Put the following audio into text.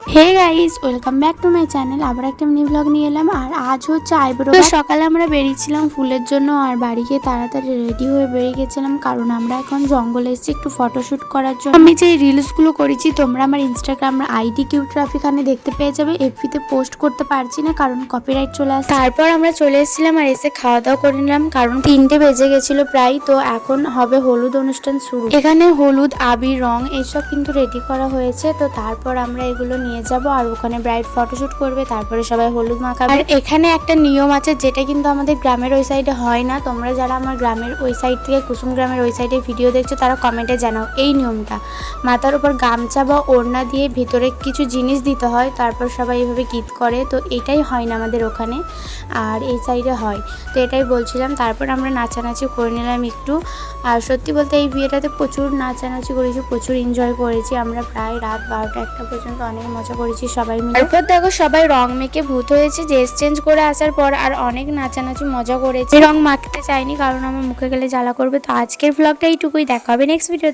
Hey guys, welcome back to my channel. আবার একটা mini blog নিয়ে এলাম। আর আজ হচ্ছে আইব্রো। সকালে আমরা বেরিয়েছিলাম ফুলের জন্য, আর বাড়ি গিয়ে তাড়াতাড়ি রেডি হয়ে বেরিয়ে গেছিলাম, কারণ আমরা এখন জঙ্গলে এসেছি একটু ফটোশুট করার জন্য। আমি যে রিলসগুলো করেছি তোমরা আমার ইনস্টাগ্রাম আইডি কিউট্রাফিখানে দেখতে পেয়ে যাবে। এফবিতে পোস্ট করতে পারছি না কারণ কপিরাইট চলে আসছে। তারপর আমরা চলে এসেছিলাম আর এসে খাওয়া দাওয়া করে নিলাম, কারণ 3টে বেজে গেছিলো প্রায়। তো এখন হবে হলুদ অনুষ্ঠান শুরু। এখানে হলুদ, আবির, রং এইসব কিন্তু রেডি করা হয়েছে। তো তারপর আমরা এগুলো নিয়ে যাব আর ওখানে ব্রাইড ফটোশুট করবে, তারপরে সবাই হলুদ মাখাবে। আর এখানে একটা নিয়ম আছে যেটা কিন্তু আমাদের গ্রামের ওই সাইডে হয় না। তোমরা যারা আমার গ্রামের ওই সাইড থেকে কুসুম গ্রামের ওই সাইডে ভিডিও দেখছো তারা কমেন্টে জানাও এই নিয়মটা। মাথার উপর গামছা বা ওড়না দিয়ে ভিতরে কিছু জিনিস দিতে হয়, তারপর সবাই এইভাবে গীত করে। তো এটাই হয় না আমাদের ওখানে, আর এই সাইডে হয়। তো এটাই বলছিলাম। তারপর আমরা নাচানাচি করে নিলাম একটু। আর সত্যি বলতে এই বিয়েটাতে প্রচুর নাচানাচি করেছি, প্রচুর এনজয় করেছি আমরা। প্রায় রাত 12টা-1টা পর্যন্ত অনেক মজা করেছি সবাই মিলে। তারপর দেখো সবাই রং মেখে ভূত হয়েছে ড্রেস চেঞ্জ করে আসার পর, আর অনেক নাচানাচি মজা করেছি। রং মাখতে চাইনি কারণ আমার মুখে গেলে জ্বালা করবে। তো আজকের ব্লগটা এইটুকুই, দেখা হবে নেক্সট ভিডিওতে।